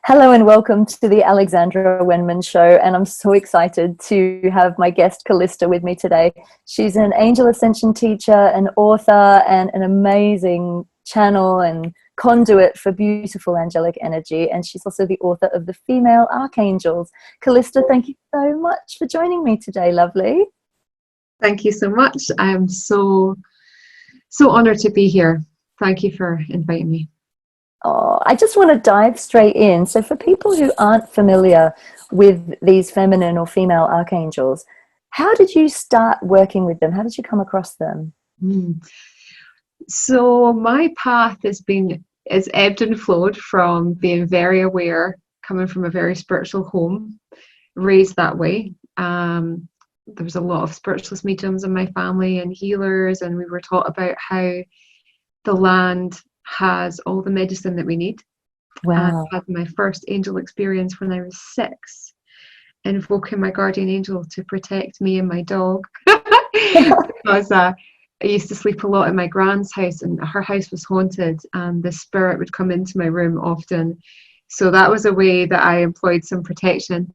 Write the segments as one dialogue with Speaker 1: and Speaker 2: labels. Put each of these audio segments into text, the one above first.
Speaker 1: Hello and welcome to the Alexandra Wenman show, and I'm so excited to have my guest Calista with me today. She's an angel ascension teacher, an author, and an amazing channel and conduit for beautiful angelic energy, and she's also the author of the Female Archangels. Calista, thank you so much for joining me today, lovely.
Speaker 2: Thank you so much. I'm so honored to be here. Thank you for inviting me.
Speaker 1: Oh, I just want to dive straight in. So for people who aren't familiar with these feminine or female archangels, how did you start working with them? How did you come across them?
Speaker 2: So my path is ebbed and flowed from being very aware, coming from a very spiritual home, raised that way. There was a lot of spiritualist mediums in my family and healers, and we were taught about how the land has all the medicine that we need.
Speaker 1: Wow.
Speaker 2: I had my first angel experience when I was 6, invoking my guardian angel to protect me and my dog. Because I used to sleep a lot in my grand's house, and her house was haunted, and the spirit would come into my room often. So that was a way that I employed some protection.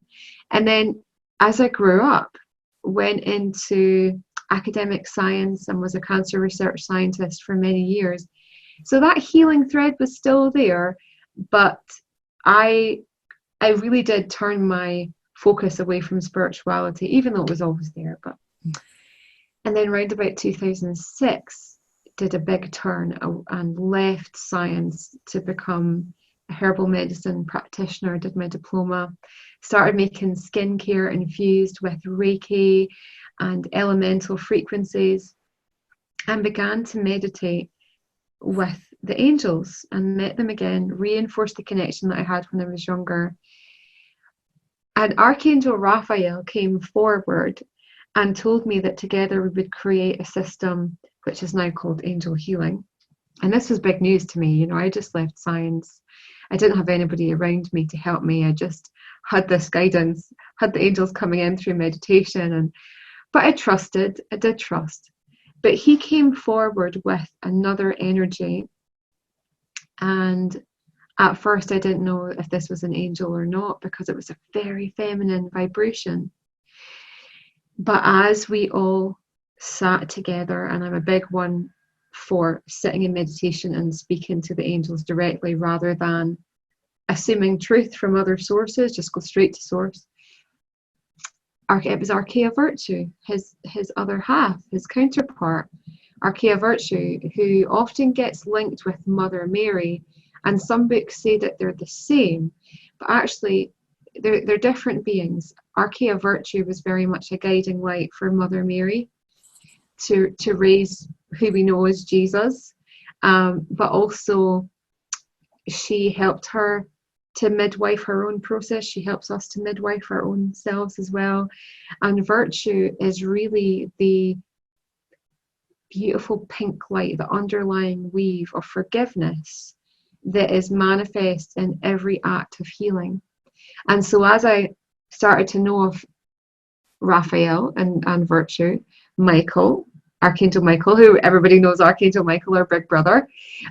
Speaker 2: And then as I grew up, went into academic science and was a cancer research scientist for many years. So that healing thread was still there, but I really did turn my focus away from spirituality, even though it was always there. And then around about 2006, did a big turn and left science to become a herbal medicine practitioner, did my diploma, started making skincare infused with Reiki and elemental frequencies, and began to meditate with the angels and met them again, reinforced the connection that I had when I was younger. And Archangel Raphael came forward and told me that together we would create a system which is now called angel healing. And this was big news to me. You know, I just left science. I didn't have anybody around me to help me. I just had this guidance, had the angels coming in through meditation, but I did trust. But he came forward with another energy, and at first I didn't know if this was an angel or not, because it was a very feminine vibration. But as we all sat together, and I'm a big one for sitting in meditation and speaking to the angels directly rather than assuming truth from other sources, just go straight to source. It was Archaea Virtue, his other half, his counterpart, Archaea Virtue, who often gets linked with Mother Mary, and some books say that they're the same, but actually they're different beings. Archaea Virtue was very much a guiding light for Mother Mary to raise who we know as Jesus, but also she helped her to midwife her own process. She helps us to midwife our own selves as well. And Virtue is really the beautiful pink light, the underlying weave of forgiveness that is manifest in every act of healing. And so as I started to know of Raphael and Virtue, Michael, Archangel Michael, who everybody knows Archangel Michael, our big brother.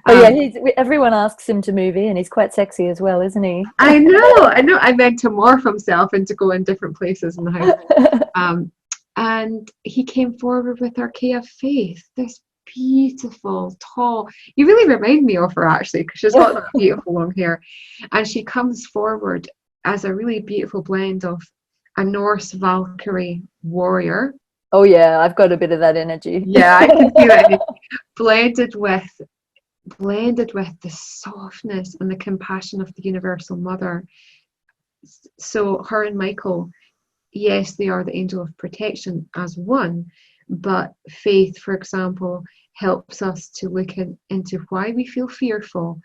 Speaker 1: Everyone asks him to move in. He's quite sexy as well, isn't he?
Speaker 2: I know. I meant to morph himself and to go in different places in the house. And he came forward with Archaea Faith, this beautiful, tall, you really remind me of her actually, because she's got that beautiful long hair. And she comes forward as a really beautiful blend of a Norse Valkyrie warrior.
Speaker 1: Oh yeah, I've got a bit of that energy.
Speaker 2: Yeah, I can see that. Blended with the softness and the compassion of the Universal Mother. So her and Michael, yes, they are the angel of protection as one, but Faith, for example, helps us to look into why we feel fearful,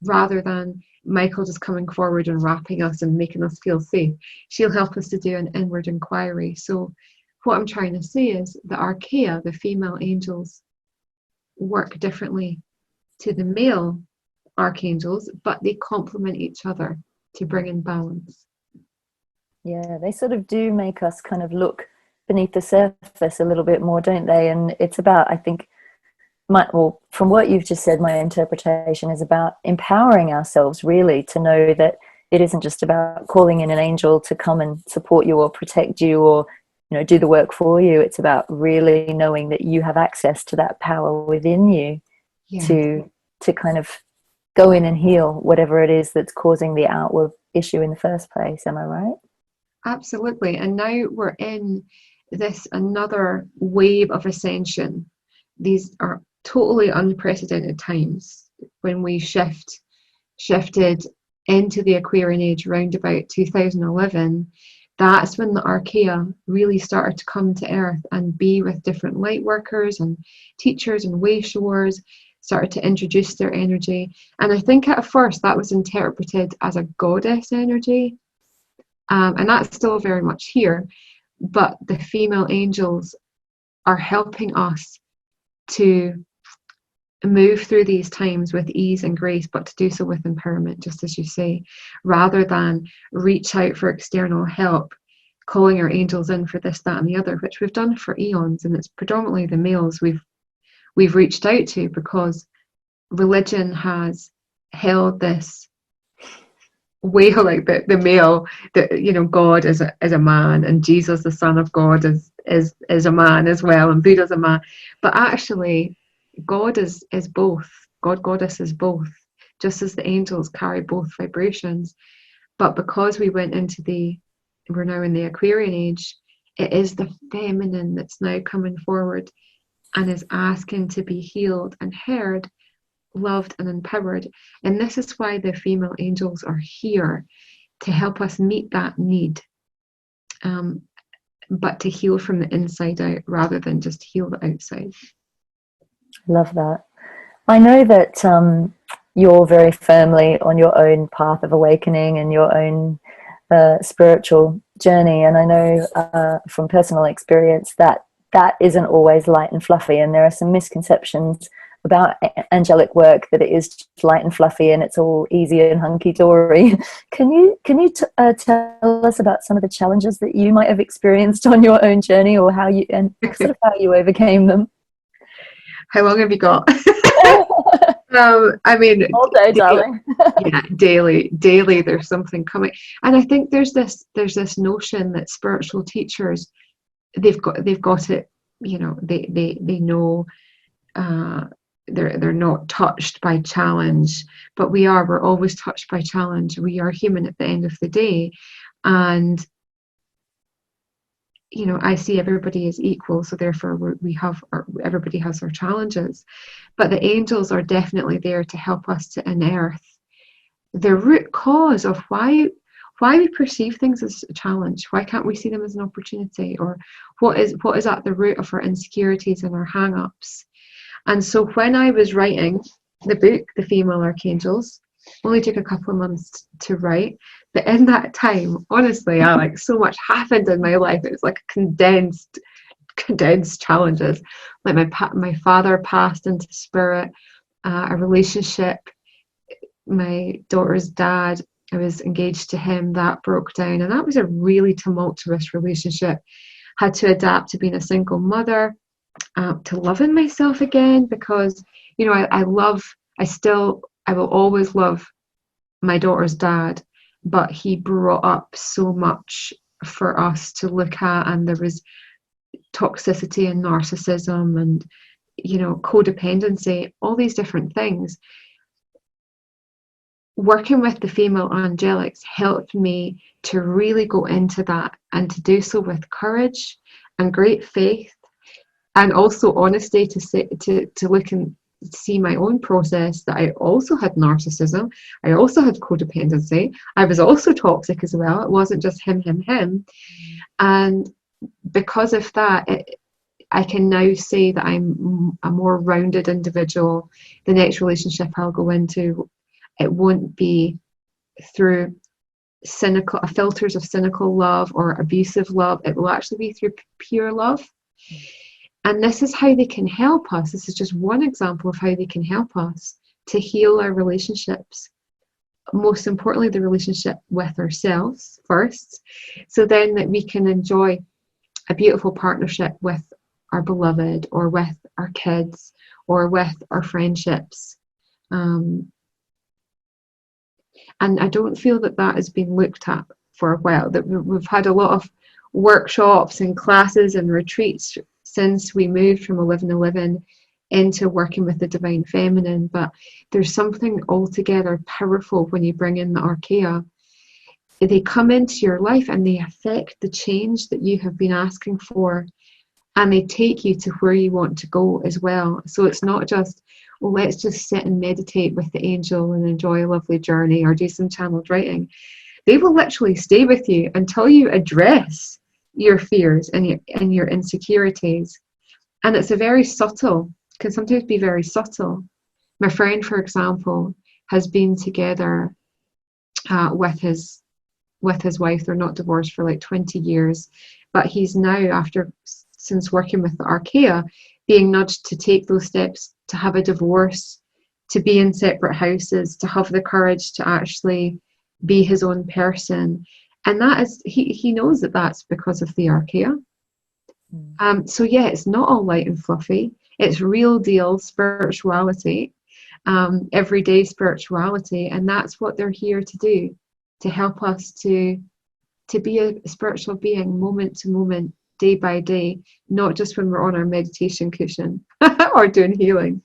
Speaker 2: rather than Michael just coming forward and wrapping us and making us feel safe. She'll help us to do an inward inquiry. So what I'm trying to say is that Archaea, the female angels, work differently to the male archangels, but they complement each other to bring in balance.
Speaker 1: Yeah, they sort of do make us kind of look beneath the surface a little bit more, don't they? And it's about, I think, from what you've just said, my interpretation is about empowering ourselves really to know that it isn't just about calling in an angel to come and support you or protect you or, you know, do the work for you. It's about really knowing that you have access to that power within you to kind of go in and heal whatever it is that's causing the outward issue in the first place. Am I right?
Speaker 2: Absolutely. And now we're in this another wave of ascension. These are totally unprecedented times when we shifted into the Aquarian age around about 2011. That's when the Archaea really started to come to Earth and be with different light workers and teachers and way showers, started to introduce their energy. And I think at first that was interpreted as a goddess energy. And that's still very much here. But the female angels are helping us to move through these times with ease and grace, but to do so with empowerment, just as you say, rather than reach out for external help, calling our angels in for this, that, and the other, which we've done for eons. And it's predominantly the males we've reached out to, because religion has held this way, like the male, that, you know, God is a man, and Jesus, the Son of God, is a man as well, and Buddha's a man. But actually, God is both. God, goddess is both, just as the angels carry both vibrations. But because we're now in the Aquarian age, it is the feminine that's now coming forward and is asking to be healed and heard, loved and empowered. And this is why the female angels are here, to help us meet that need, but to heal from the inside out rather than just heal the outside.
Speaker 1: Love that. I know that you're very firmly on your own path of awakening and your own spiritual journey, and I know from personal experience that isn't always light and fluffy, and there are some misconceptions about angelic work, that it is just light and fluffy and it's all easy and hunky-dory. Can you tell us about some of the challenges that you might have experienced on your own journey, or how you overcame them?
Speaker 2: How long have you got? I mean,
Speaker 1: all day, darling.
Speaker 2: Yeah, daily there's something coming. And I think there's this notion that spiritual teachers, they've got it, you know, they know, they're not touched by challenge, but we're always touched by challenge. We are human at the end of the day, and you know, I see everybody as equal, so therefore everybody has our challenges. But the angels are definitely there to help us to unearth the root cause of why we perceive things as a challenge. Why can't we see them as an opportunity? Or what is at the root of our insecurities and our hang-ups? And so when I was writing the book, The Female Archangels, only took a couple of months to write, but in that time, honestly, Alex, so much happened in my life. It was like condensed challenges. Like my father passed into spirit, a relationship, my daughter's dad, I was engaged to him, that broke down, and that was a really tumultuous relationship. Had to adapt to being a single mother, to loving myself again, because, you know, I will always love my daughter's dad, but he brought up so much for us to look at, and there was toxicity and narcissism and, you know, codependency, all these different things. Working with the female angelics helped me to really go into that, and to do so with courage and great faith, and also honesty, to look and see my own process, that I also had narcissism, I also had codependency, I was also toxic as well. It wasn't just him. And because of that, I can now say that I'm a more rounded individual. The next relationship I'll go into, it won't be through filters of cynical love or abusive love. It will actually be through pure love. And this is how they can help us. This is just one example of how they can help us to heal our relationships. Most importantly, the relationship with ourselves first, so then that we can enjoy a beautiful partnership with our beloved, or with our kids, or with our friendships. And And I don't feel that that has been looked at for a while. That we've had a lot of workshops and classes and retreats since we moved from 1111 into working with the divine feminine, but there's something altogether powerful when you bring in the Archaea. They come into your life and they affect the change that you have been asking for, and they take you to where you want to go as well. So it's not just, well, let's just sit and meditate with the angel and enjoy a lovely journey or do some channeled writing. They will literally stay with you until you address your fears and your insecurities. And it's a very subtle, can sometimes be very subtle. My friend, for example, has been together with his wife. They're not divorced for like 20 years, but he's now, since working with the Archaea, being nudged to take those steps, to have a divorce, to be in separate houses, to have the courage to actually be his own person. And that is, he knows that that's because of the Archaea. So yeah, it's not all light and fluffy. It's real deal spirituality, everyday spirituality, and that's what they're here to do, to help us to be a spiritual being moment to moment, day by day, not just when we're on our meditation cushion or doing healing.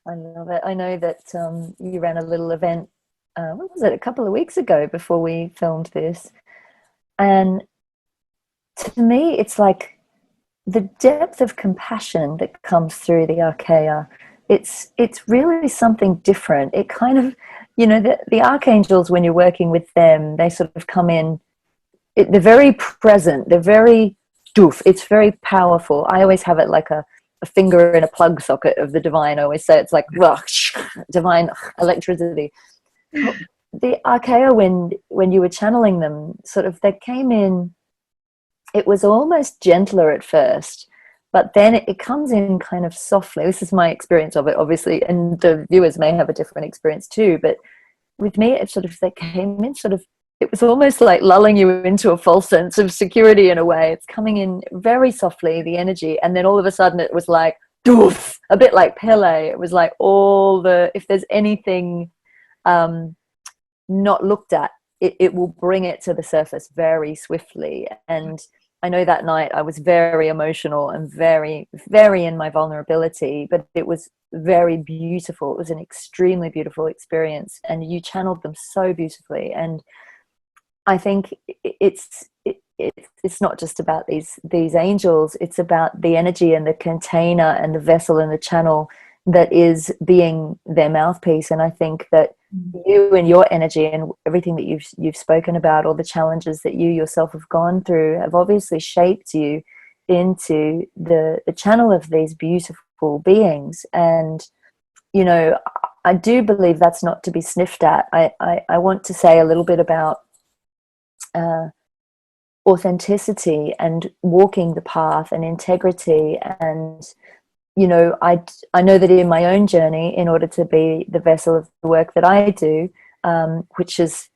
Speaker 1: I love it. I know that you ran a little event, what was it, a couple of weeks ago before we filmed this, and to me it's like the depth of compassion that comes through the Archaea, it's really something different. It kind of, you know, the archangels, when you're working with them, they sort of come in, they're very present, they're very doof, it's very powerful. I always have it like a finger in a plug socket of the divine. I always say it's like divine electricity. The Archaea, when you were channeling them, sort of, they came in, it was almost gentler at first, but then it comes in kind of softly. This is my experience of it, obviously, and the viewers may have a different experience too, but with me, it sort of, they came in sort of, it was almost like lulling you into a false sense of security in a way. It's coming in very softly, the energy, and then all of a sudden it was like, doof, a bit like Pele. It was like if there's anything not looked at, it will bring it to the surface very swiftly. And I know that night I was very emotional and very, very in my vulnerability, but it was very beautiful. It was an extremely beautiful experience, and you channeled them so beautifully. And I think it's not just about these angels, it's about the energy and the container and the vessel and the channel that is being their mouthpiece. And I think that you and your energy and everything that you've spoken about, all the challenges that you yourself have gone through, have obviously shaped you into the channel of these beautiful beings. And you know, I do believe that's not to be sniffed at. I want to say a little bit about authenticity and walking the path and integrity. And you know, I know that in my own journey, in order to be the vessel of the work that I do, which is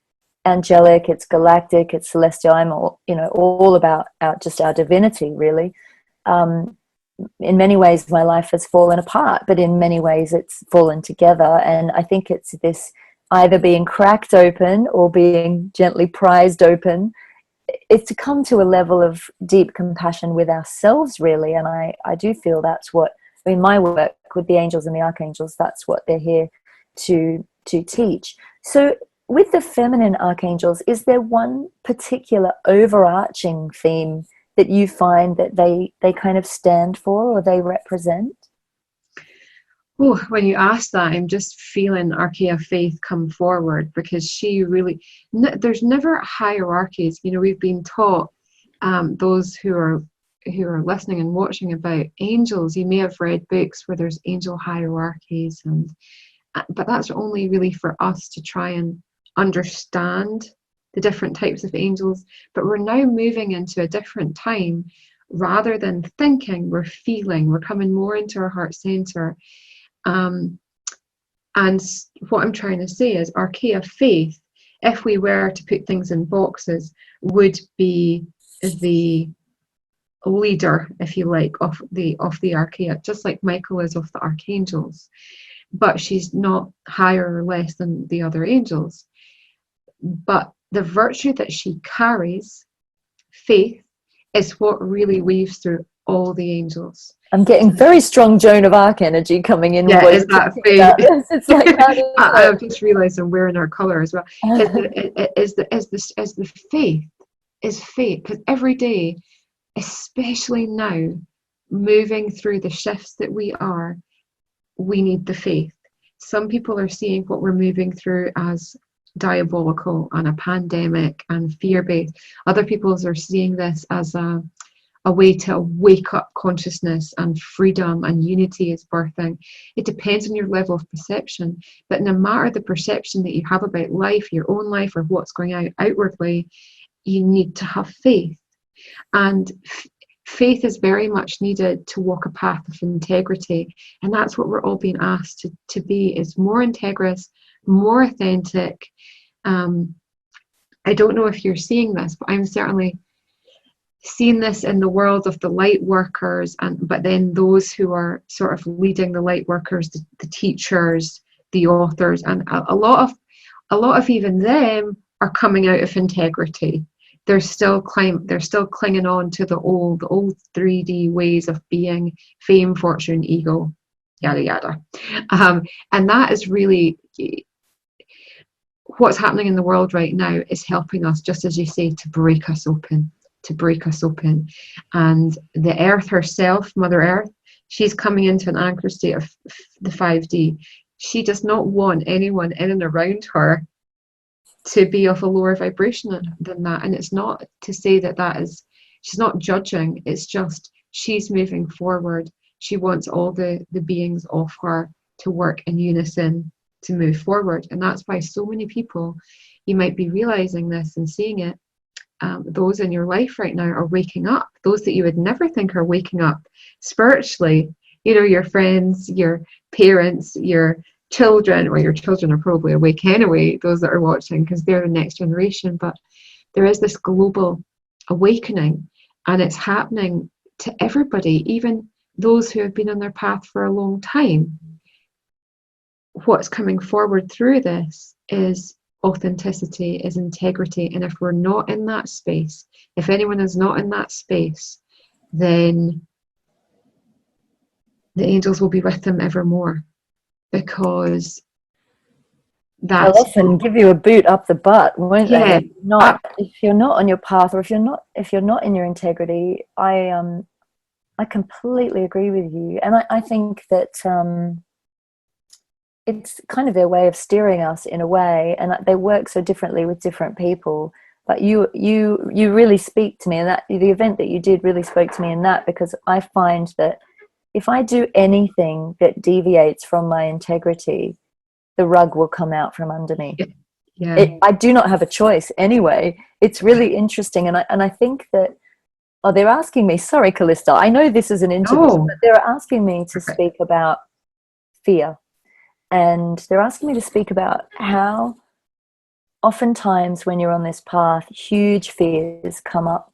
Speaker 1: angelic, it's galactic, it's celestial, I'm all about just our divinity, really. In many ways my life has fallen apart, but in many ways it's fallen together. And I think it's this either being cracked open or being gently prized open. It's to come to a level of deep compassion with ourselves, really. And I do feel that's what, in my work with the angels and the archangels, that's what they're here to teach. So with the feminine archangels, is there one particular overarching theme that you find that they kind of stand for or they represent?
Speaker 2: Oh, when you ask that, I'm just feeling Archaea Faith come forward, because she really, there's never hierarchies. You know, we've been taught, those who are listening and watching, about angels. You may have read books where there's angel hierarchies, but that's only really for us to try and understand the different types of angels. But we're now moving into a different time. Rather than thinking, we're feeling. We're coming more into our heart center. And what I'm trying to say is Archaea Faith, if we were to put things in boxes, would be the leader, if you like, of the Archaea, just like Michael is of the archangels. But she's not higher or less than the other angels. But the virtue that she carries, faith, is what really weaves through all the angels.
Speaker 1: I'm getting very strong Joan of Arc energy coming in.
Speaker 2: Yeah, is that faith?
Speaker 1: It's like, how do you
Speaker 2: I've just realised I'm wearing our colour as well. Is the faith, is faith, because every day, especially now, moving through the shifts that we need the faith. Some people are seeing what we're moving through as diabolical and a pandemic and fear-based. Other people are seeing this as a way to wake up consciousness, and freedom and unity is birthing. It depends on your level of perception, but no matter the perception that you have about life, your own life, or what's going out outwardly, you need to have faith. And faith is very much needed to walk a path of integrity, and that's what we're all being asked to be, is more integrous, more authentic. I don't know if you're seeing this, but I'm certainly seeing this in the world of the light workers, but then those who are sort of leading the light workers, the teachers, the authors, and a lot of even them are coming out of integrity. They're still clinging on to the old 3D ways of being: fame, fortune, ego, yada yada. And that is really what's happening in the world right now, is helping us, just as you say, to break us open. And the earth herself, Mother Earth, she's coming into an anchor state of the 5D. She does not want anyone in and around her to be of a lower vibration than that. And it's not to say that is, she's not judging, it's just she's moving forward. She wants all the beings of her to work in unison to move forward. And that's why so many people, you might be realizing this and seeing it, those in your life right now are waking up. Those that you would never think are waking up spiritually, your friends, your parents, your children. Well, your children are probably awake anyway, those that are watching, because they're the next generation. But there is this global awakening, and it's happening to everybody, even those who have been on their path for a long time. What's coming forward through this is authenticity, is integrity. And if we're not in that space, if anyone is not in that space, then the angels will be with them evermore, because
Speaker 1: they'll often give you a boot up the butt, won't they? If you're not on your path, or if you're not in your integrity. I completely agree with you, and I think that it's kind of their way of steering us in a way, and they work so differently with different people. But you really speak to me, and that the event that you did really spoke to me in that, because I find that if I do anything that deviates from my integrity, the rug will come out from under me.
Speaker 2: Yeah.
Speaker 1: I do not have a choice anyway. It's really interesting, and I think that they're asking me. Sorry, Calista. I know this is an interview, but they're asking me to speak about fear. And they're asking me to speak about how oftentimes when you're on this path, huge fears come up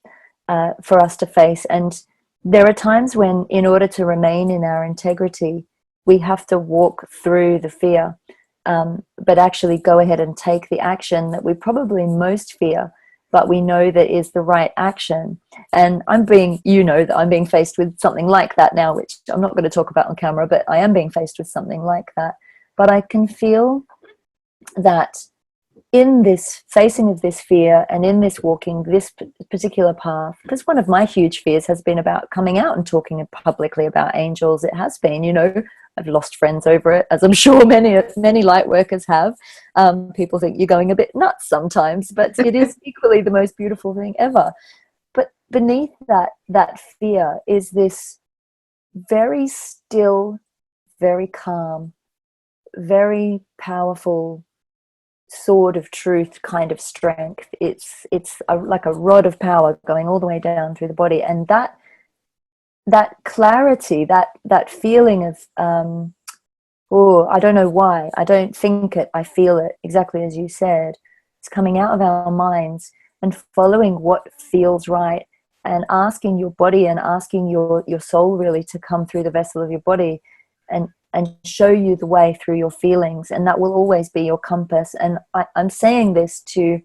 Speaker 1: for us to face. And there are times when, in order to remain in our integrity, we have to walk through the fear, but actually go ahead and take the action that we probably most fear, but we know that is the right action. And that I'm being faced with something like that now, which I'm not going to talk about on camera, but I am being faced with something like that. But I can feel that in this facing of this fear, and in this walking this particular path, because one of my huge fears has been about coming out and talking publicly about angels. It has been, I've lost friends over it, as I'm sure many light workers have. People think you're going a bit nuts sometimes, but it is equally the most beautiful thing ever. But beneath that fear is this very still, very calm, very powerful sword of truth kind of strength. It's like a rod of power going all the way down through the body, and that clarity, that feeling of I don't know why, I don't think it, I feel it, exactly as you said. It's coming out of our minds and following what feels right, and asking your body and asking your soul really to come through the vessel of your body and show you the way through your feelings, and that will always be your compass. And I'm saying this to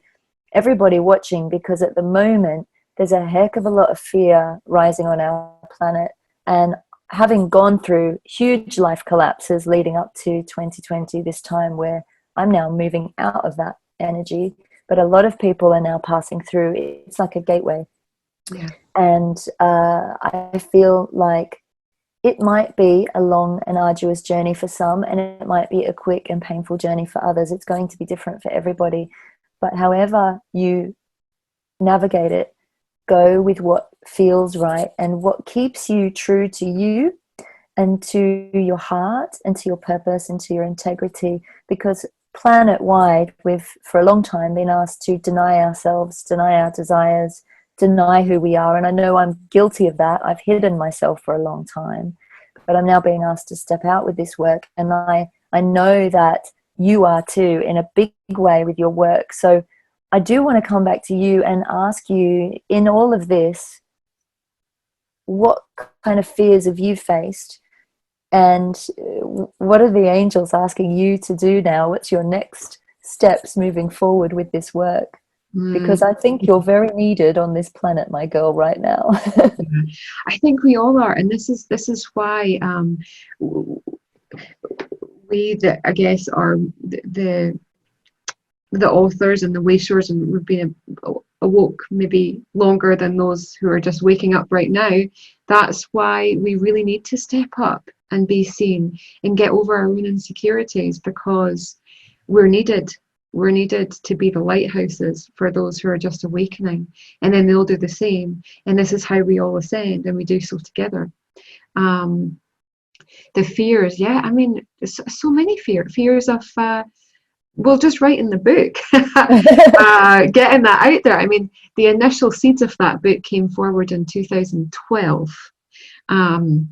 Speaker 1: everybody watching because at the moment there's a heck of a lot of fear rising on our planet, and having gone through huge life collapses leading up to 2020, this time where I'm now moving out of that energy, but a lot of people are now passing through. It's like a gateway.
Speaker 2: Yeah.
Speaker 1: And I feel like it might be a long and arduous journey for some, and it might be a quick and painful journey for others. It's going to be different for everybody. But however you navigate it, go with what feels right and what keeps you true to you and to your heart and to your purpose and to your integrity. Because planet-wide, we've for a long time been asked to deny ourselves, deny our desires, deny who we are. And I know I'm guilty of that. I've hidden myself for a long time, but I'm now being asked to step out with this work. And I know that you are too, in a big way, with your work. So I do want to come back to you and ask you, in all of this, what kind of fears have you faced? And what are the angels asking you to do now? What's your next steps moving forward with this work? Because I think you're very needed on this planet, my girl, right now.
Speaker 2: Yeah, I think we all are, and this is why we, I guess, are the authors and the wayshowers, and we've been awoke maybe longer than those who are just waking up right now. That's why we really need to step up and be seen and get over our own insecurities, because we're needed. We're needed to be the lighthouses for those who are just awakening, and then they'll do the same. And this is how we all ascend, and we do so together. The fears, yeah, I mean, so many fears of, well, just writing the book, getting that out there. I mean, the initial seeds of that book came forward in 2012. And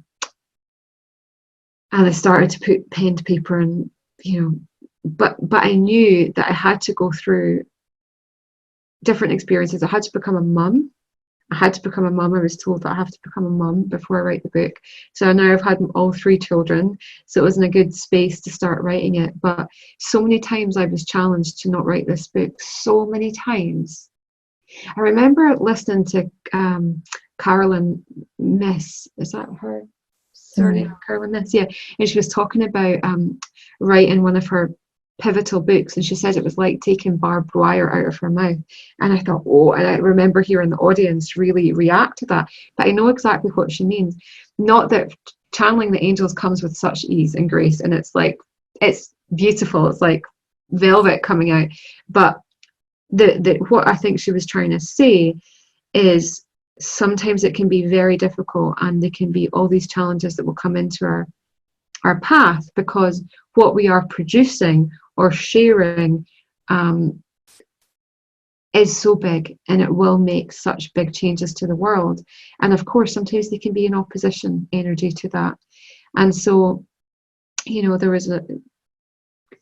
Speaker 2: I started to put pen to paper, and, you know, but I knew that I had to go through different experiences. I had to become a mum. I was told that I have to become a mum before I write the book. So now I've had all 3 children. So it was in a good space to start writing it. But so many times I was challenged to not write this book. So many times. I remember listening to Carolyn Miss. Is that her surname? Carolyn Miss, yeah. And she was talking about writing one of her pivotal books, and she said it was like taking barbed wire out of her mouth. And I thought, oh, and I remember hearing the audience really react to that. But I know exactly what she means. Not that channeling the angels comes with such ease and grace, and it's like, it's beautiful, it's like velvet coming out. But the what I think she was trying to say is, sometimes it can be very difficult, and there can be all these challenges that will come into our path, because what we are producing or sharing is so big, and it will make such big changes to the world. And of course, sometimes they can be in opposition energy to that. And so, you know, there was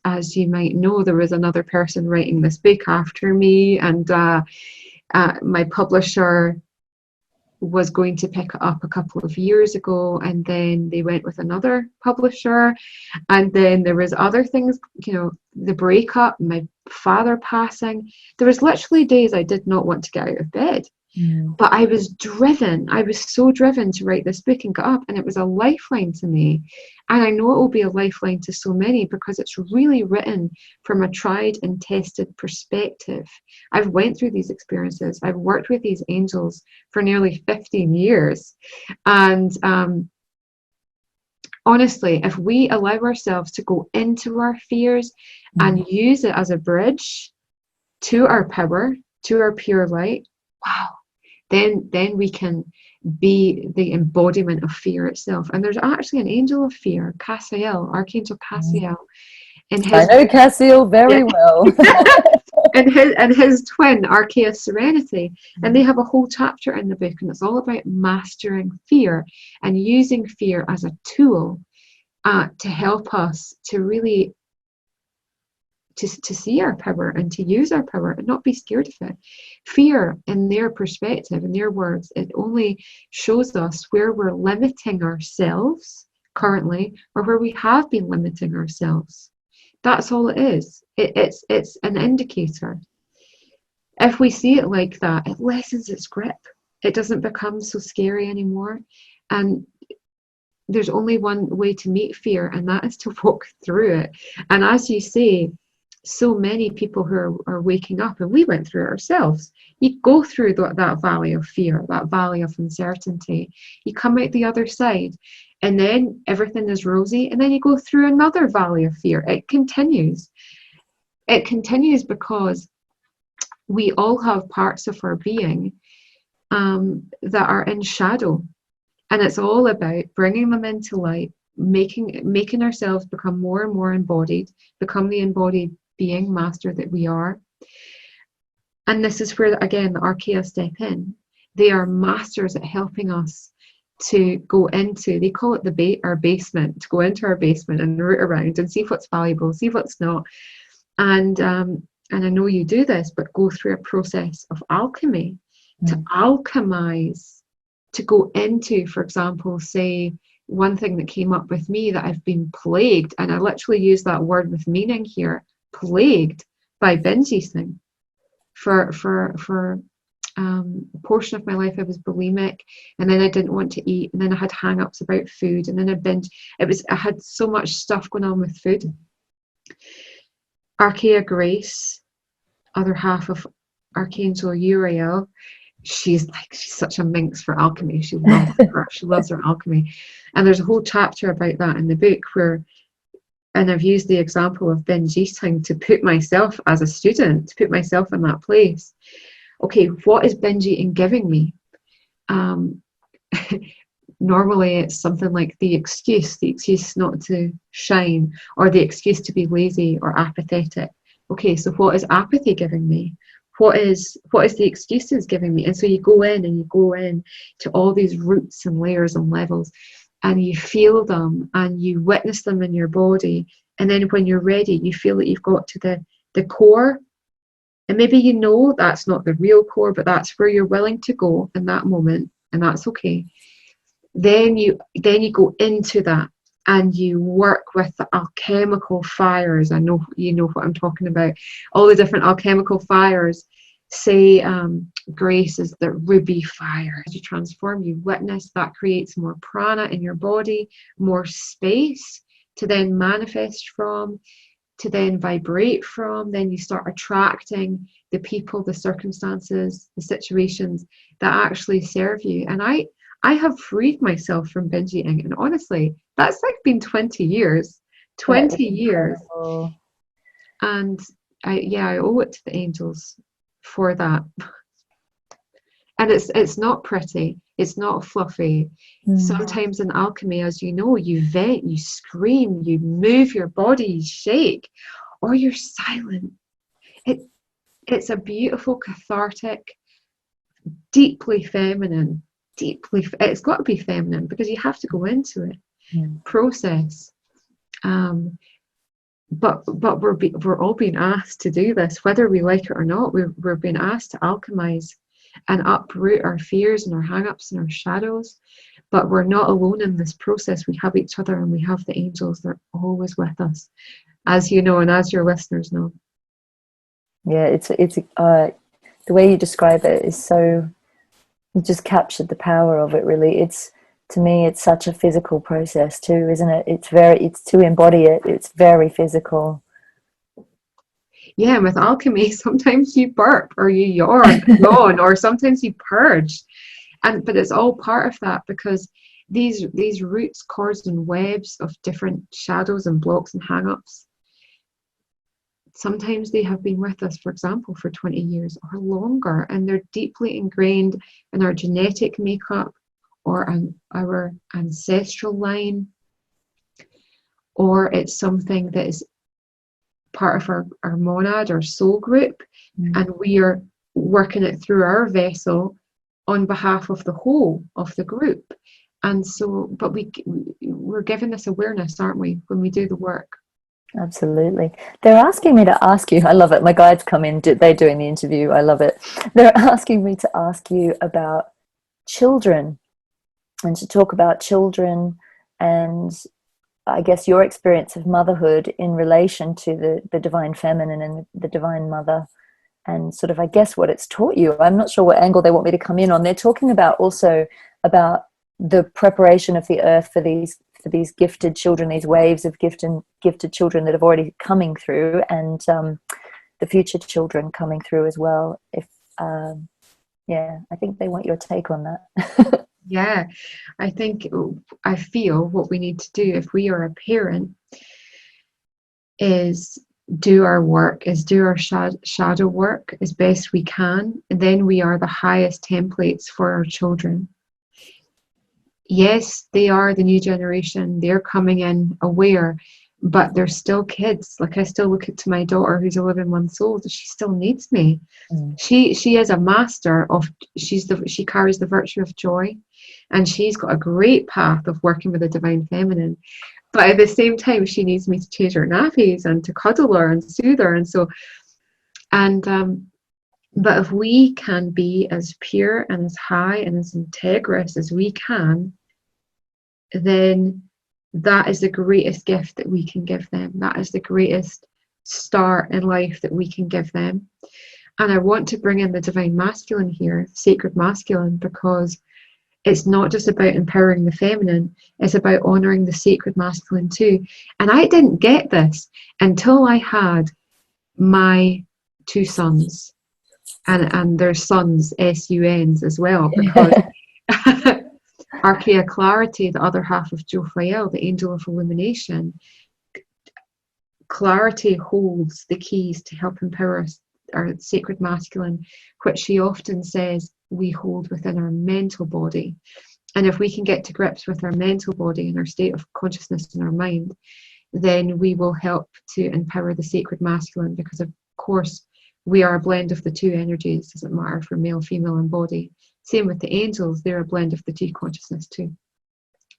Speaker 2: as you might know, there was another person writing this book after me, and my publisher was going to pick it up a couple of years ago, and then they went with another publisher, and then there was other things, you know, the breakup, my father passing. There was literally days I did not want to get out of bed. But I was so driven to write this book and get up, and it was a lifeline to me. And I know it will be a lifeline to so many, because it's really written from a tried and tested perspective. I've went through these experiences. I've worked with these angels for nearly 15 years. And honestly, if we allow ourselves to go into our fears and use it as a bridge to our power, to our pure light, wow, then we can be the embodiment of fear itself. And there's actually an angel of fear, Cassiel, Archangel Cassiel. And I
Speaker 1: know Cassiel very well.
Speaker 2: and his twin, Archaea Serenity. And they have a whole chapter in the book, and it's all about mastering fear and using fear as a tool to help us to really to see our power and to use our power and not be scared of it. Fear, in their perspective, in their words, it only shows us where we're limiting ourselves currently, or where we have been limiting ourselves. That's all it is. It's an indicator. If we see it like that, it lessens its grip. It doesn't become so scary anymore. And there's only one way to meet fear, and that is to walk through it. And as you say, so many people who are waking up, and we went through it ourselves. You go through that valley of fear, that valley of uncertainty. You come out the other side, and then everything is rosy, and then you go through another valley of fear. It continues. It continues because we all have parts of our being that are in shadow, and it's all about bringing them into light, making ourselves become more and more embodied, become the embodied being master that we are. And this is where, again, the Archaea step in. They are masters at helping us to go into, they call it our basement, to go into our basement and root around and see what's valuable, see what's not. And I know you do this, but go through a process of alchemy, to alchemize, to go into, for example, say, one thing that came up with me, that I've been plagued, and I literally use that word with meaning here, plagued by binge eating. For a portion of my life, I was bulimic, and then I didn't want to eat, and then I had hang-ups about food, and then I binge. I had so much stuff going on with food. Archaea Grace, other half of Archangel Uriel, she's such a minx for alchemy. She loves her alchemy, and there's a whole chapter about that in the book where, and I've used the example of binge eating to put myself as a student, to put myself in that place. Okay, what is binge eating giving me? Normally it's something like the excuse not to shine, or the excuse to be lazy or apathetic. Okay, so what is apathy giving me? What is the excuses giving me? And so you go in to all these roots and layers and levels, and you feel them and you witness them in your body. And then when you're ready, you feel that you've got to the core. And maybe you know that's not the real core, but that's where you're willing to go in that moment, and that's okay. Then you go into that, and you work with the alchemical fires. I know you know what I'm talking about. All the different alchemical fires. Say Grace is the ruby fire. As you transform, you witness that creates more prana in your body, more space to then manifest from, to then vibrate from. Then you start attracting the people, the circumstances, the situations that actually serve you. And I have freed myself from binge eating, and honestly, that's been 20 years. 20 years. And I owe it to the angels for that. And it's not pretty, it's not fluffy. Sometimes in alchemy, as you know, you vent, you scream, you move your body, you shake, or you're silent. It's a beautiful, cathartic, deeply feminine, it's got to be feminine, because you have to go into it, process. But we're all being asked to do this, whether we like it or not. We're being asked to alchemize and uproot our fears and our hang-ups and our shadows. But we're not alone in this process. We have each other, and we have the angels. They're always with us, as you know, and as your listeners know.
Speaker 1: Yeah, it's the way you describe it is so, you just captured the power of it, really. To me, it's such a physical process too, isn't it? It's to embody it. It's very physical.
Speaker 2: Yeah, and with alchemy, sometimes you burp or you yawn, or sometimes you purge, but it's all part of that, because these roots, cords, and webs of different shadows and blocks and hang-ups, sometimes they have been with us, for example, for 20 years or longer, and they're deeply ingrained in our genetic makeup, or our ancestral line, or it's something that is part of our monad or soul group, and we are working it through our vessel on behalf of the whole of the group. And so, but we're given this awareness, aren't we, when we do the work?
Speaker 1: Absolutely. They're asking me to ask you, I love it, my guides come in, they're doing the interview, I love it. They're asking me to ask you about children, and to talk about children and I guess your experience of motherhood in relation to the divine feminine and the divine mother, and sort of, I guess, what it's taught you. I'm not sure what angle they want me to come in on. They're talking about also about the preparation of the earth for these gifted children, these waves of gifted children that have already coming through, and the future children coming through as well. If yeah, I think they want your take on that.
Speaker 2: Yeah, I feel what we need to do if we are a parent is do our work, is do our shadow work as best we can, and then we are the highest templates for our children. Yes, they are the new generation, they're coming in aware, but they're still kids. Like, I still look to my daughter who's 11 months old, and she still needs me. She is a master of, she carries the virtue of joy, and she's got a great path of working with the divine feminine. But at the same time, she needs me to change her nappies and to cuddle her and soothe her. And so, but if we can be as pure and as high and as integrous as we can, then that is the greatest gift that we can give them. That is the greatest start in life that we can give them. And I want to bring in the divine masculine here, sacred masculine, because it's not just about empowering the feminine, it's about honoring the sacred masculine too. And I didn't get this until I had my two sons, and their sons, SUNs as well, because Archaea Clarity, the other half of Jophiel, the angel of illumination, Clarity holds the keys to help empower our sacred masculine, which she often says we hold within our mental body. And if we can get to grips with our mental body and our state of consciousness in our mind, then we will help to empower the sacred masculine, because of course we are a blend of the two energies. Doesn't matter for male, female and body. Same with the angels, they're a blend of the two consciousness too.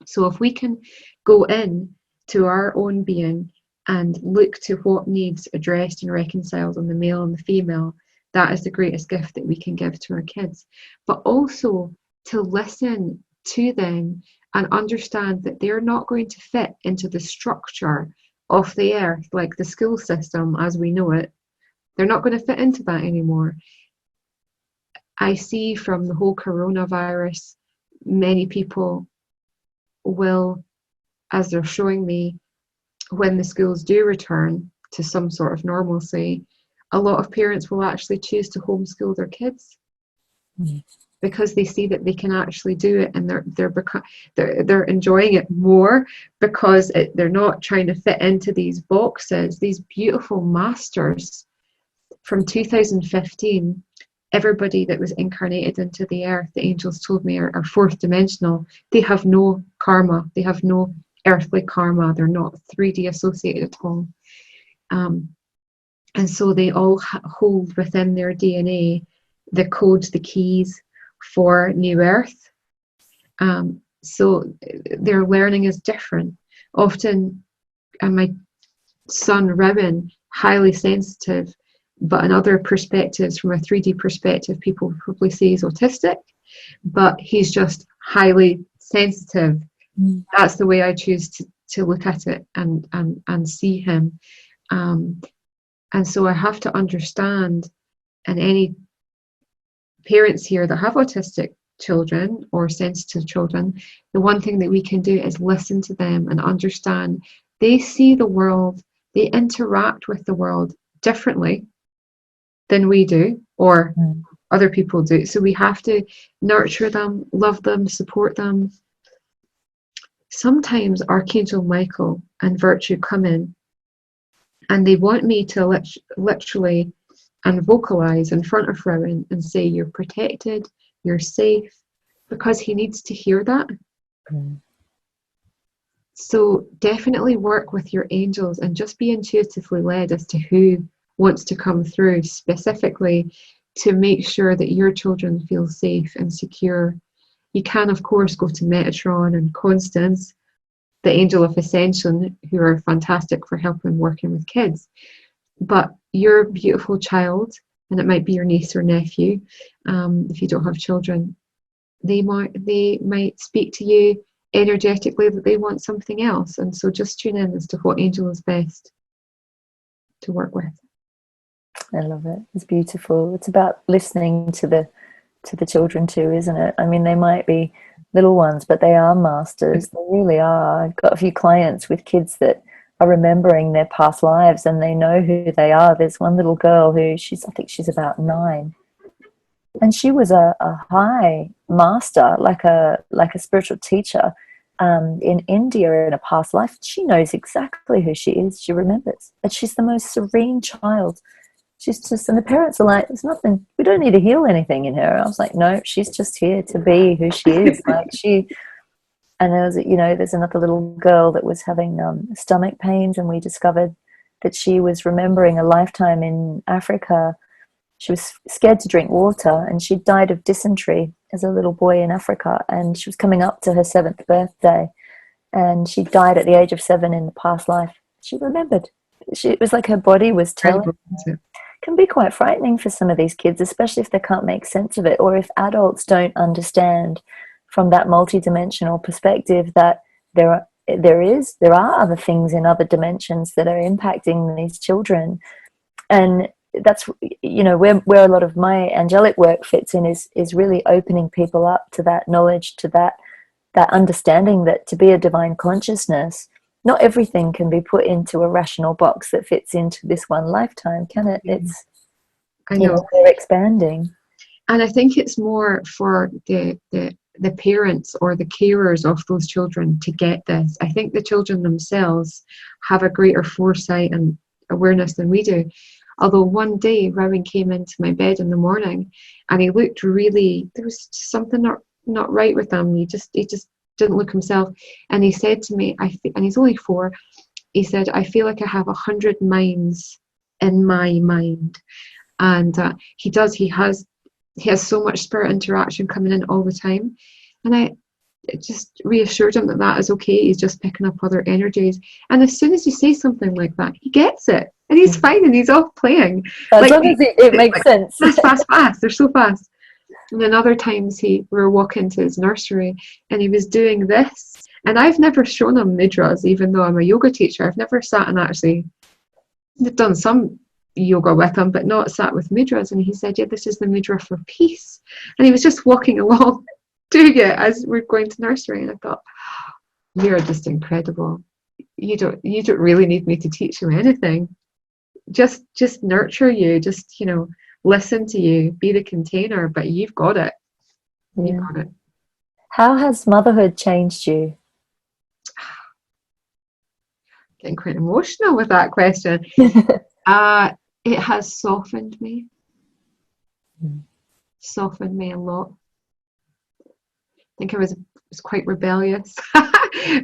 Speaker 2: So if we can go in to our own being and look to what needs addressed and reconciled on the male and the female, that is the greatest gift that we can give to our kids. But also to listen to them and understand that they're not going to fit into the structure of the earth, like the school system as we know it. They're not going to fit into that anymore. I see from the whole coronavirus, many people will, as they're showing me, when the schools do return to some sort of normalcy, a lot of parents will actually choose to homeschool their kids because they see that they can actually do it, and they're enjoying it more because they're not trying to fit into these boxes. These beautiful masters from 2015, everybody that was incarnated into the earth, the angels told me, are fourth dimensional. They have no karma. They have no earthly karma. They're not 3D associated at all. And so they all hold within their DNA the codes, the keys for New Earth. So their learning is different. Often, and my son Ribbon, highly sensitive, but in other perspectives, from a 3D perspective, people probably say he's autistic, but he's just highly sensitive. That's the way I choose to look at it and see him. And so I have to understand, and any parents here that have autistic children or sensitive children, the one thing that we can do is listen to them and understand they see the world, they interact with the world differently than we do, or other people do. So we have to nurture them, love them, support them. Sometimes Archangel Michael and Virtue come in and they want me to literally and vocalize in front of Rowan and say, you're protected, you're safe, because he needs to hear that. So definitely work with your angels and just be intuitively led as to who wants to come through specifically to make sure that your children feel safe and secure. You can, of course, go to Metatron and Constance, the angel of Ascension, who are fantastic for helping working with kids. But your beautiful child, and it might be your niece or nephew, if you don't have children, they might speak to you energetically that they want something else. And so just tune in as to what angel is best to work with.
Speaker 1: I love it. It's beautiful. It's about listening to the children too, isn't it? I mean, they might be little ones, but they are masters. They really are. I've got a few clients with kids that are remembering their past lives, and they know who they are. There's one little girl who I think she's about 9, and she was a high master, like a spiritual teacher in India in a past life. She knows exactly who she is. She remembers, and she's the most serene child. She's just, and the parents are like, there's nothing, we don't need to heal anything in her. I was like, no, she's just here to be who she is. And there was, there's another little girl that was having stomach pains, and we discovered that she was remembering a lifetime in Africa. She was scared to drink water, and she died of dysentery as a little boy in Africa, and she was coming up to her 7th birthday, and she died at the age of 7 in the past life. She remembered. It was like her body was telling. Can be quite frightening for some of these kids, especially if they can't make sense of it, or if adults don't understand from that multidimensional perspective that there are other things in other dimensions that are impacting these children. And that's where a lot of my angelic work fits in, is really opening people up to that knowledge, to that understanding that to be a divine consciousness, not everything can be put into a rational box that fits into this one lifetime, can it? It's,
Speaker 2: I know,
Speaker 1: they're expanding.
Speaker 2: And I think it's more for the parents or the carers of those children to get this. I think the children themselves have a greater foresight and awareness than we do. Although one day Rowan came into my bed in the morning, and he looked really, there was something not right with him. He just didn't look himself, and he said to me, and he's only 4, he said, I feel like I have 100 minds in my mind. And he has so much spirit interaction coming in all the time, and I just reassured him that is okay. He's just picking up other energies, and as soon as you say something like that, he gets it, and he's fine, and he's off playing.
Speaker 1: As long as it makes sense.
Speaker 2: Fast. They're so fast. And then other times we were walking to his nursery, and he was doing this. And I've never shown him mudras, even though I'm a yoga teacher. I've never sat and actually done some yoga with him, but not sat with mudras. And he said, yeah, this is the mudra for peace. And he was just walking along doing it as we're going to nursery. And I thought, you're just incredible. You don't really need me to teach you anything. Just nurture you. Just, listen to you, be the container, but you've got it. Yeah. You've got it.
Speaker 1: How has motherhood changed you?
Speaker 2: Getting quite emotional with that question. It has softened me. Softened me a lot. I think I was quite rebellious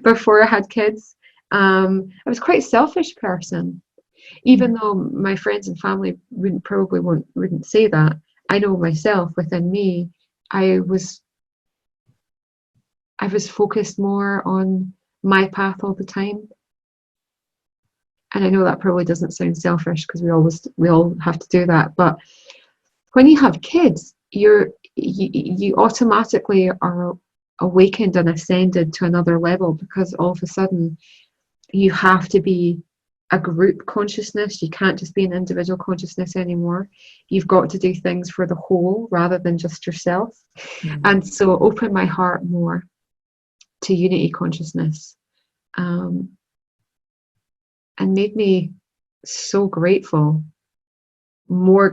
Speaker 2: before I had kids. I was quite a selfish person. Even though my friends and family wouldn't say that, I know myself within me, I was focused more on my path all the time. And I know that probably doesn't sound selfish, because we all have to do that. But when you have kids, you automatically are awakened and ascended to another level, because all of a sudden you have to be a group consciousness. You can't just be an individual consciousness anymore. You've got to do things for the whole rather than just yourself. And so open my heart more to unity consciousness, and made me so grateful, more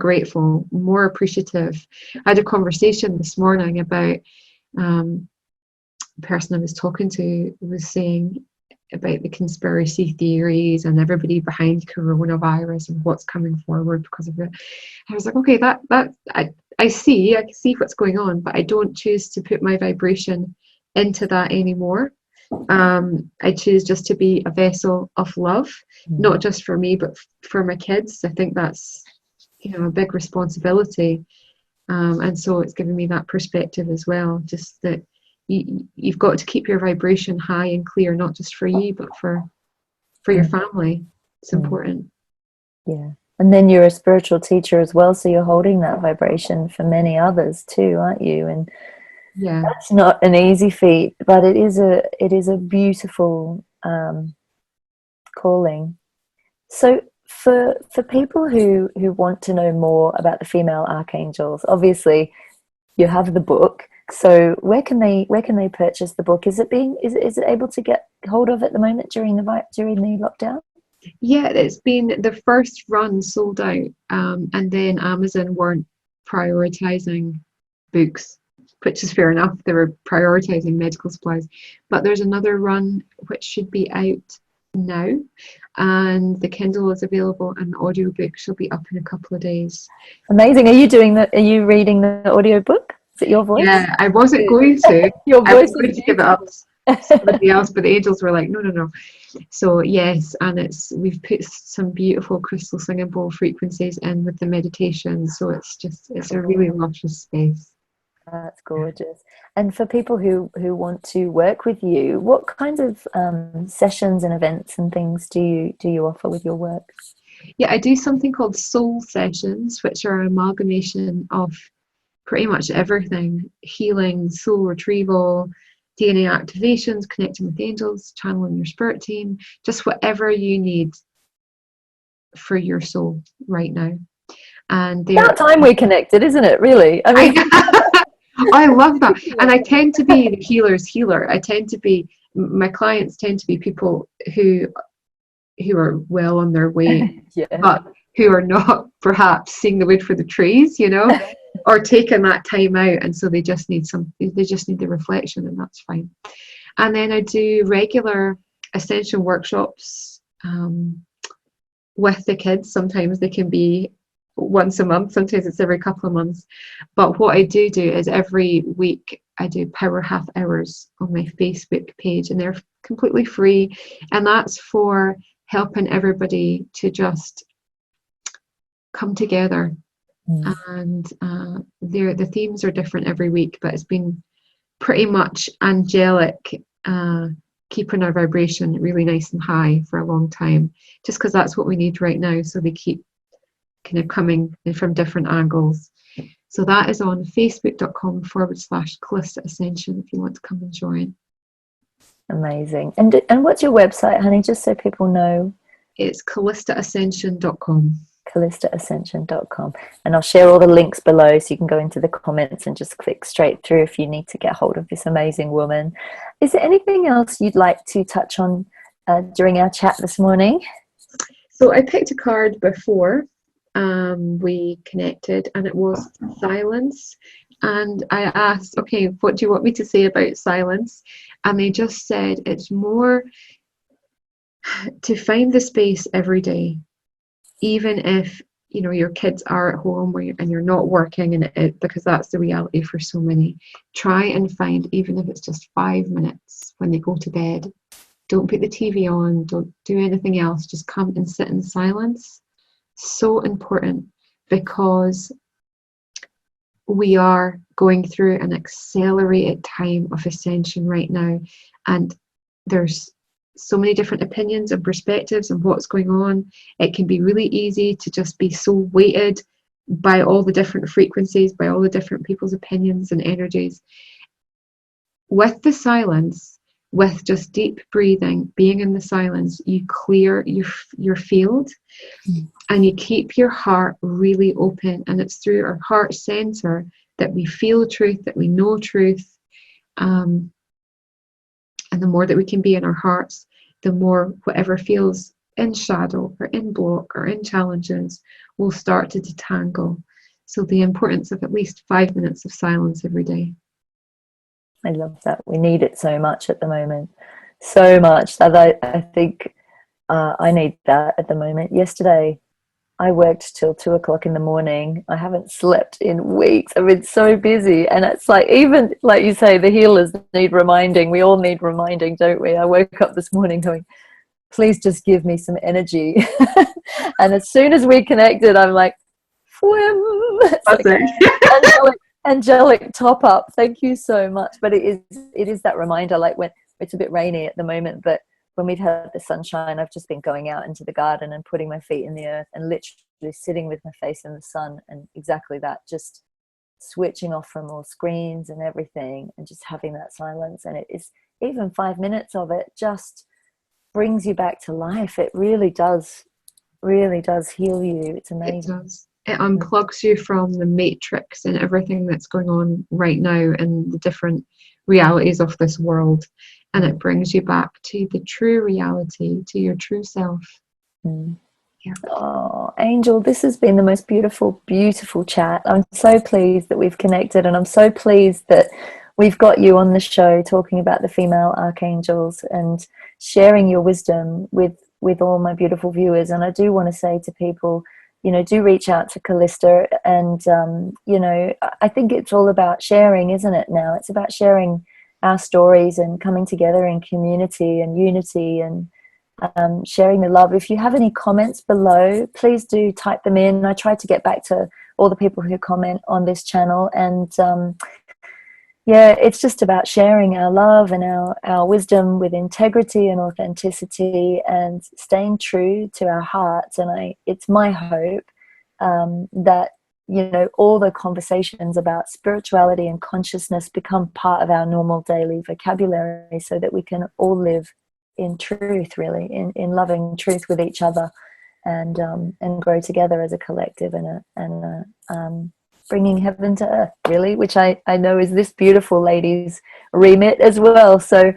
Speaker 2: appreciative. I had a conversation this morning about the person I was talking to was saying about the conspiracy theories and everybody behind coronavirus and what's coming forward because of it. I was like, okay, that I see what's going on, but I don't choose to put my vibration into that anymore. I choose just to be a vessel of love, not just for me, but for my kids. I think that's, a big responsibility. And so it's given me that perspective as well, just that you've got to keep your vibration high and clear, not just for you, but for your family. It's important.
Speaker 1: Yeah. And then you're a spiritual teacher as well, so you're holding that vibration for many others too, aren't you? And
Speaker 2: Yeah.
Speaker 1: That's not an easy feat, but it is a beautiful calling. So for people who want to know more about the female archangels, obviously you have the book. So where can they purchase the book? Is it able to get hold of at the moment during the lockdown?
Speaker 2: Yeah, it's been the first run sold out, and then Amazon weren't prioritizing books, which is fair enough. They were prioritizing medical supplies. But there's another run which should be out now, and the Kindle is available, and the audiobook shall be up in a couple of days.
Speaker 1: Amazing. Are you reading the audiobook? Is it your voice?
Speaker 2: Yeah, I wasn't going to.
Speaker 1: Your
Speaker 2: I was
Speaker 1: voice
Speaker 2: going
Speaker 1: is
Speaker 2: to give it up to somebody else, but the angels were like, no, no, no. So yes, and we've put some beautiful crystal singing bowl frequencies in with the meditation. So it's a really luscious space.
Speaker 1: That's gorgeous. And for people who want to work with you, what kinds of sessions and events and things do you offer with your work?
Speaker 2: Yeah, I do something called soul sessions, which are an amalgamation of pretty much everything: healing, soul retrieval, DNA activations, connecting with angels, channeling your spirit team, just whatever you need for your soul right now. And
Speaker 1: About time we connected, isn't it? Really? I mean,
Speaker 2: I love that. And I tend to be the healer's healer. My clients tend to be people who are well on their way,
Speaker 1: yeah.
Speaker 2: but who are not perhaps seeing the wood for the trees, or taking that time out. And so they just need the reflection, and that's fine. And then I do regular Ascension workshops with the kids. Sometimes they can be once a month, sometimes it's every couple of months. But what I do is every week I do power half hours on my Facebook page, and they're completely free. And that's for helping everybody to just come together. And the themes are different every week, but it's been pretty much angelic, keeping our vibration really nice and high for a long time, just because that's what we need right now. So they keep kind of coming in from different angles. So that is on facebook.com/Calista Ascension if you want to come and join.
Speaker 1: Amazing. And what's your website, honey, just so people know?
Speaker 2: It's CalistaAscension.com.
Speaker 1: CalistaAscension.com. And I'll share all the links below so you can go into the comments and just click straight through if you need to get hold of this amazing woman. Is there anything else you'd like to touch on during our chat this morning?
Speaker 2: So I picked a card before we connected, and it was silence. And I asked, okay, what do you want me to say about silence? And they just said it's more to find the space every day, even if your kids are at home and you're not working, and because that's the reality for so many. Try and find, even if it's just 5 minutes when they go to bed. Don't put the TV on, don't do anything else, just come and sit in silence. So important, because we are going through an accelerated time of ascension right now, and there's so many different opinions and perspectives and what's going on. It can be really easy to just be so weighted by all the different frequencies, by all the different people's opinions and energies. With the silence, with just deep breathing, being in the silence, you clear your field, and you keep your heart really open. And it's through our heart center that we feel truth, that we know truth. And the more that we can be in our hearts, the more whatever feels in shadow or in block or in challenges will start to detangle. So the importance of at least 5 minutes of silence every day.
Speaker 1: I love that. We need it so much at the moment. So much that I think I need that at the moment. Yesterday, I worked till 2 o'clock in the morning. I haven't slept in weeks. I've been so busy. And it's like, even like you say, the healers need reminding. We all need reminding, don't we? I woke up this morning going, please just give me some energy. And as soon as we connected, I'm like, angelic top up. Thank you so much. But it is that reminder, like when it's a bit rainy at the moment, but when we've had the sunshine, I've just been going out into the garden and putting my feet in the earth and literally sitting with my face in the sun, and exactly that, just switching off from all screens and everything, and just having that silence. And it is, even 5 minutes of it just brings you back to life. It really does heal you. It's amazing.
Speaker 2: It does. It unplugs you from the matrix and everything that's going on right now and the different realities of this world, and it brings you back to the true reality, to your true self. Yeah.
Speaker 1: Oh, Angel, this has been the most beautiful chat. I'm so pleased that we've connected, and I'm so pleased that we've got you on the show talking about the female archangels and sharing your wisdom with all my beautiful viewers. And I do want to say to people, you know, do reach out to Calista. And you know, I think it's all about sharing, isn't it? Now it's about sharing our stories and coming together in community and unity, and sharing the love. If you have any comments below, please do type them in. I try to get back to all the people who comment on this channel, and yeah, it's just about sharing our love and our wisdom with integrity and authenticity, and staying true to our hearts. And it's my hope that, you know, all the conversations about spirituality and consciousness become part of our normal daily vocabulary, so that we can all live in truth, really, in loving truth with each other, and grow together as a collective, and bringing heaven to earth, really, which I know is this beautiful lady's remit as well. So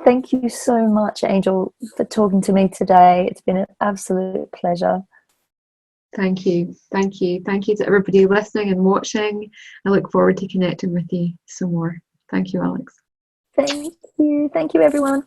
Speaker 1: thank you so much, Angel, for talking to me today. It's been an absolute pleasure.
Speaker 2: Thank you to everybody listening and watching. I look forward to connecting with you some more. Thank you, Alex.
Speaker 1: Thank you everyone.